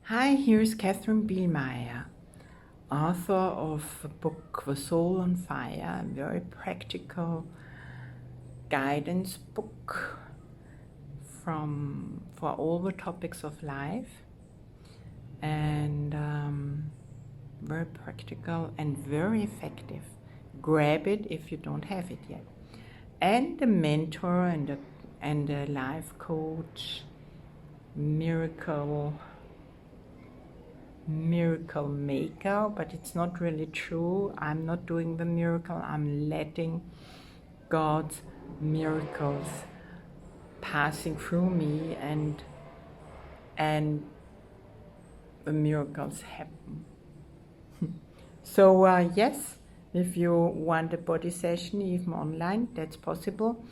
Hi, here's Katherine Bihlmeier, author of the book The Soul on Fire, a very practical guidance book for all the topics of life, and very practical and very effective. Grab it if you don't have it yet. And a mentor and a life coach, miracle maker, but it's not really true. I'm not doing the miracle. I'm letting God's miracles passing through me, and the miracles happen. So yes, if you want a body session, even online, that's possible.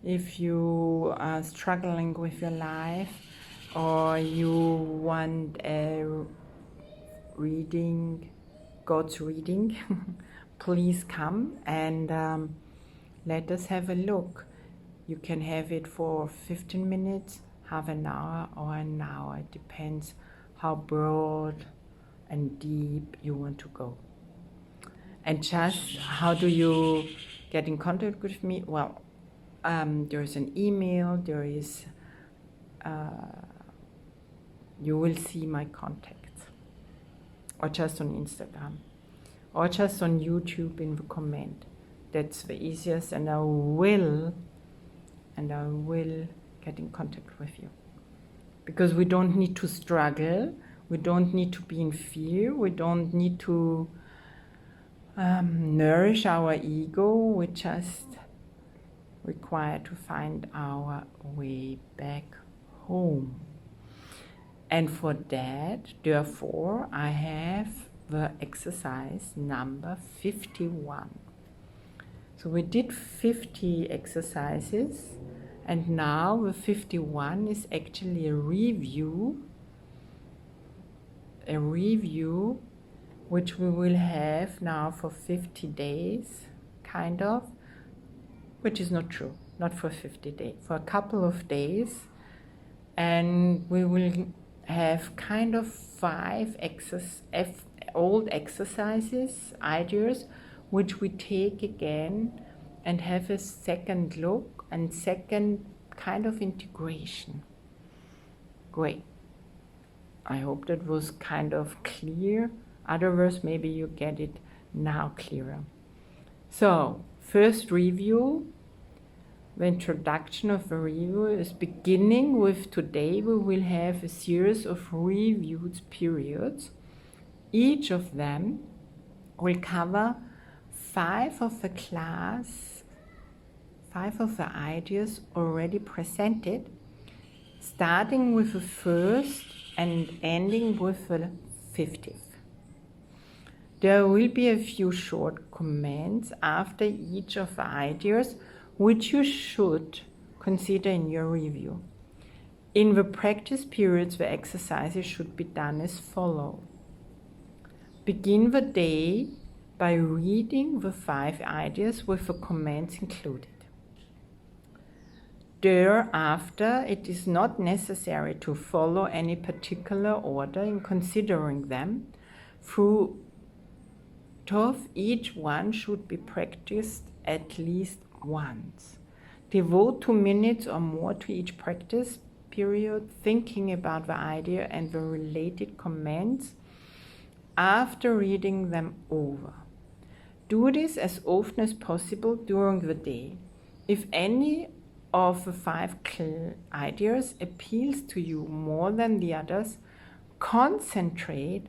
If you are struggling with your life, or you want a reading, God's reading, please come and let us have a look. You can have it for 15 minutes, half an hour, or an hour. It depends how broad and deep you want to go. And just how do you get in contact with me? Well, there's an email, there is, you will see my contacts, or just on Instagram, or just on YouTube in the comment. That's the easiest, and I will get in contact with you. Because we don't need to struggle, we don't need to be in fear, we don't need to nourish our ego. We just require to find our way back home. And for that, therefore, I have the exercise number 51. So we did 50 exercises, and now the 51 is actually a review which we will have now for 50 days, kind of, which is not true, not for 50 days, for a couple of days, and we will have kind of 5 old exercises, ideas, which we take again and have a second look and second kind of integration. Great. I hope that was kind of clear. Otherwise, maybe you get it now clearer. So, first review. The introduction of the review is beginning with today. We will have a series of reviewed periods. Each of them will cover 5 of the ideas already presented, starting with the first and ending with the 50th. There will be a few short comments after each of the ideas, which you should consider in your review. In the practice periods, the exercises should be done as follows. Begin the day by reading the 5 ideas with the comments included. Thereafter, it is not necessary to follow any particular order in considering them. Through each one should be practiced at least once. Devote 2 minutes or more to each practice period, thinking about the idea and the related comments after reading them over. Do this as often as possible during the day. If any of the 5 ideas appeals to you more than the others, concentrate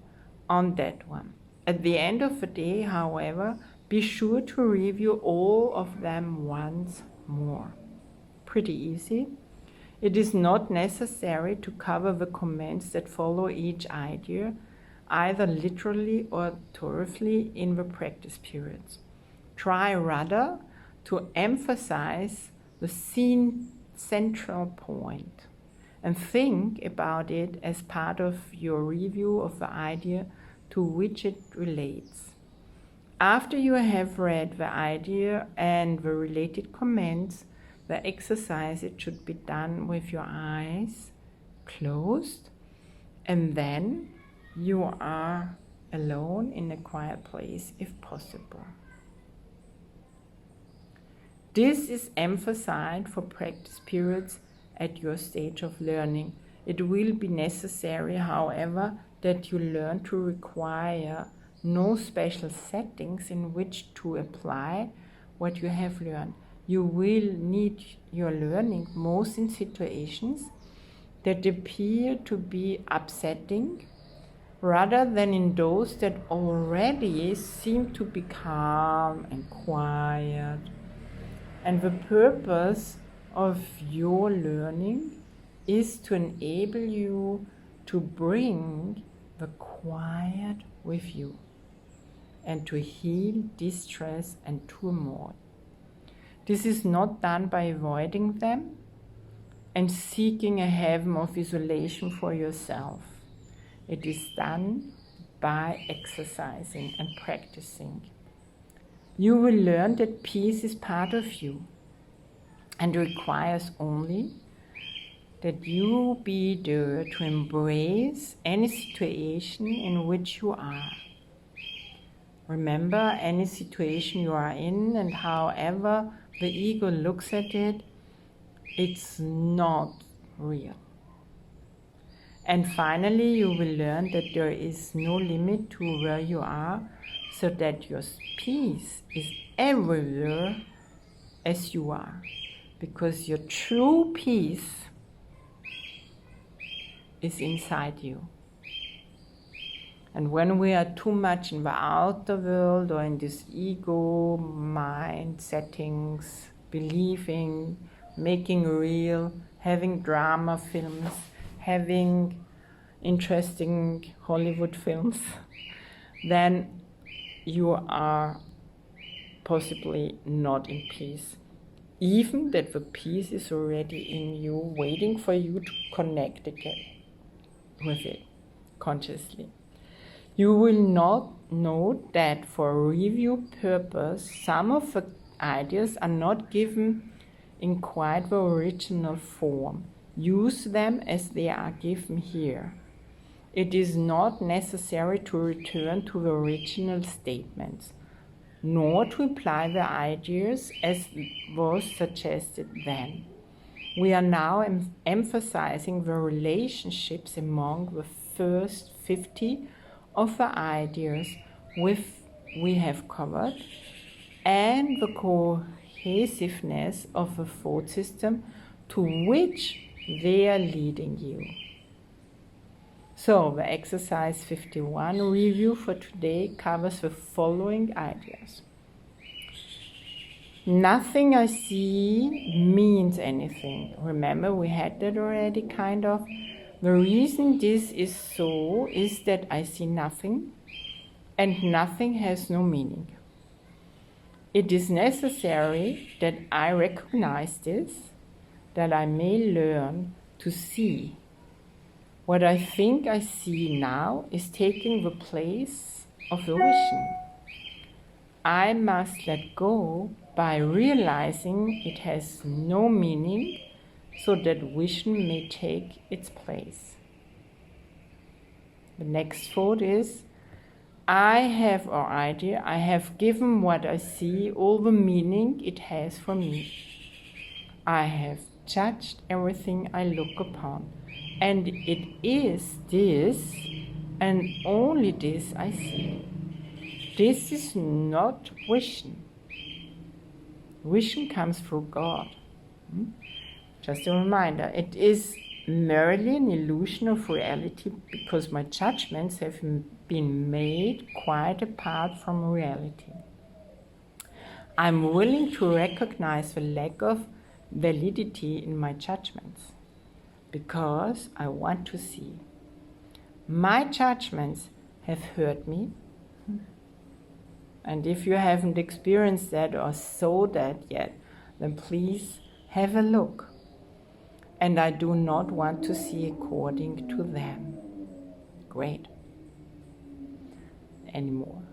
on that one. At the end of the day, however, be sure to review all of them once more. Pretty easy. It is not necessary to cover the comments that follow each idea, either literally or thoroughly in the practice periods. Try rather to emphasize the central point and think about it as part of your review of the idea to which it relates. After you have read the idea and the related comments, the exercise, it should be done with your eyes closed And then you are alone in a quiet place if possible. This is emphasized for practice periods at your stage of learning. It will be necessary, however, that you learn to require no special settings in which to apply what you have learned. You will need your learning most in situations that appear to be upsetting, rather than in those that already seem to be calm and quiet. And the purpose of your learning is to enable you to bring the quiet with you and to heal distress and turmoil. This is not done by avoiding them and seeking a heaven of isolation for yourself. It is done by exercising and practicing. You will learn that peace is part of you and requires only that you be there to embrace any situation in which you are. Remember, any situation you are in, and however the ego looks at it, it's not real. And finally, you will learn that there is no limit to where you are, so that your peace is everywhere as you are. Because your true peace is inside you. And when we are too much in the outer world or in this ego mind settings, believing, making real, having drama films, having interesting Hollywood films, then you are possibly not in peace. Even that the peace is already in you, waiting for you to connect again with it consciously. You will not note that for review purpose, some of the ideas are not given in quite the original form. Use them as they are given here. It is not necessary to return to the original statements, nor to apply the ideas as was suggested then. We are now emphasizing the relationships among the first 50 of the ideas we have covered, and the cohesiveness of the thought system to which they are leading you. So the exercise 51 review for today covers the following ideas. Nothing I see means anything. Remember, we had that already kind of. The reason this is so is that I see nothing, and nothing has no meaning. It is necessary that I recognize this, that I may learn to see. What I think I see now is taking the place of the vision. I must let go by realizing it has no meaning, so that vision may take its place. The next thought is, I have given what I see all the meaning it has for me. I have judged everything I look upon, and it is this and only this I see. This is not vision. Vision comes through God. Just a reminder, it is merely an illusion of reality because my judgments have been made quite apart from reality. I'm willing to recognize the lack of validity in my judgments because I want to see. My judgments have hurt me, and if you haven't experienced that or saw that yet, then please have a look. And I do not want to see according to them. Great. Anymore.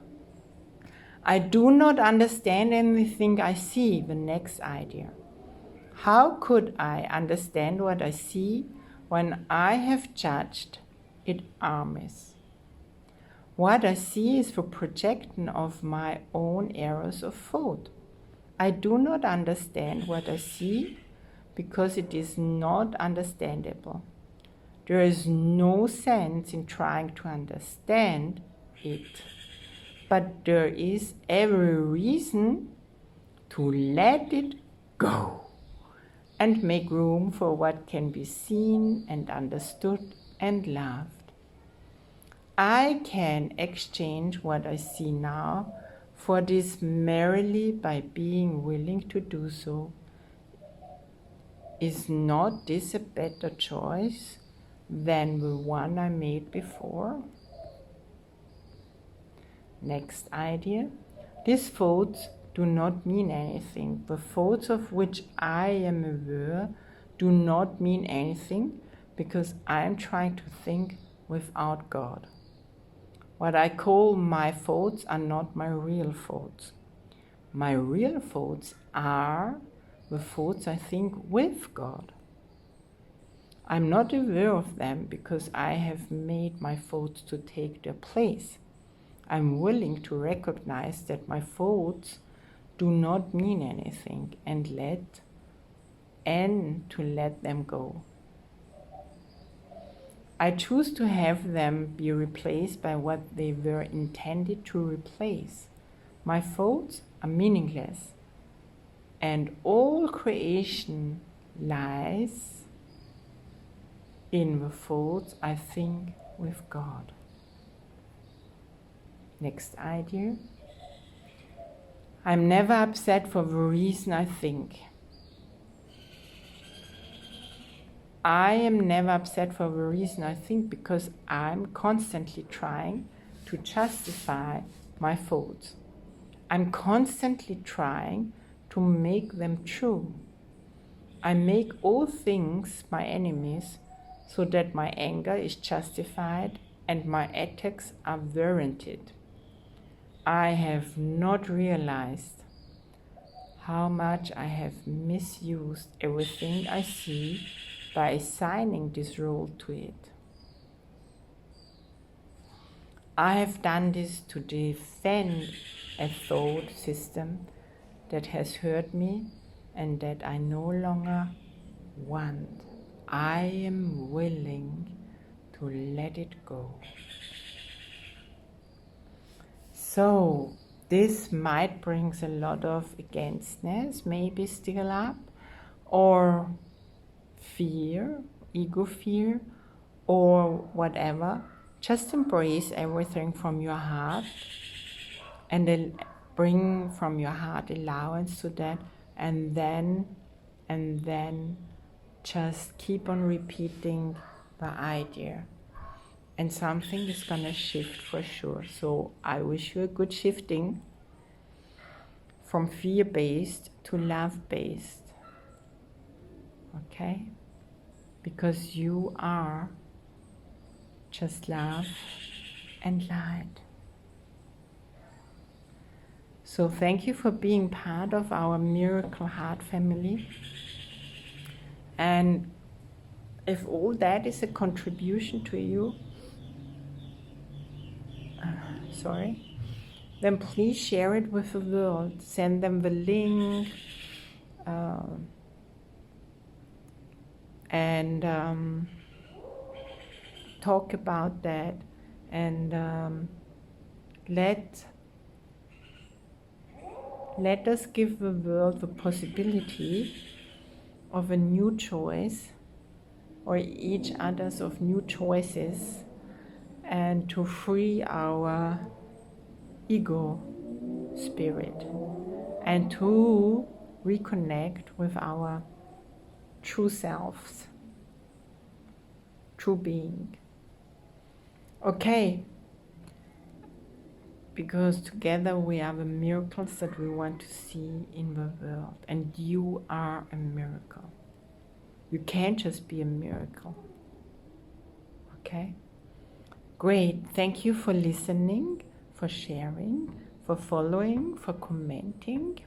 I do not understand anything I see, the next idea. How could I understand what I see when I have judged it armies. What I see is the projection of my own errors of thought. I do not understand what I see because it is not understandable. There is no sense in trying to understand it, but there is every reason to let it go and make room for what can be seen and understood and loved. I can exchange what I see now for this merely by being willing to do so. Is not this a better choice than the one I made before? Next idea. These thoughts do not mean anything. The thoughts of which I am aware do not mean anything because I am trying to think without God. What I call my thoughts are not my real thoughts. My real thoughts are the thoughts I think with God. I'm not aware of them because I have made my thoughts to take their place. I'm willing to recognize that my thoughts do not mean anything and to let them go. I choose to have them be replaced by what they were intended to replace. My thoughts are meaningless, and all creation lies in the thoughts I think with God. Next idea. I'm never upset for the reason I think. I am never upset for the reason I think because I'm constantly trying to justify my thoughts. I'm constantly trying to make them true. I make all things my enemies so that my anger is justified and my attacks are warranted. I have not realized how much I have misused everything I see by assigning this role to it. I have done this to defend a thought system that has hurt me and that I no longer want. I am willing to let it go. So this might bring a lot of againstness, maybe still up, or fear, ego fear, or whatever. Just embrace everything from your heart and then bring from your heart allowance to that, and then just keep on repeating the idea. And something is gonna shift for sure. So I wish you a good shifting from fear-based to love-based. Okay? Because you are just love and light. So thank you for being part of our Miracle Heart family. And if all that is a contribution to you, then please share it with the world. Send them the link, and talk about that, and let us give the world the possibility of a new choice, or each other's of new choices, and to free our ego spirit and to reconnect with our true selves, true being. Okay, because together we are the miracles that we want to see in the world, and you are a miracle. You can't just be a miracle. Okay? Great. Thank you for listening, for sharing, for following, for commenting,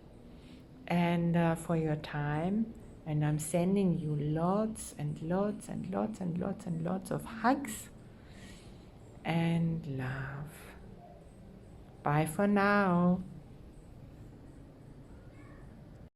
and for your time. And I'm sending you lots and lots and lots and lots and lots of hugs and love. Bye for now.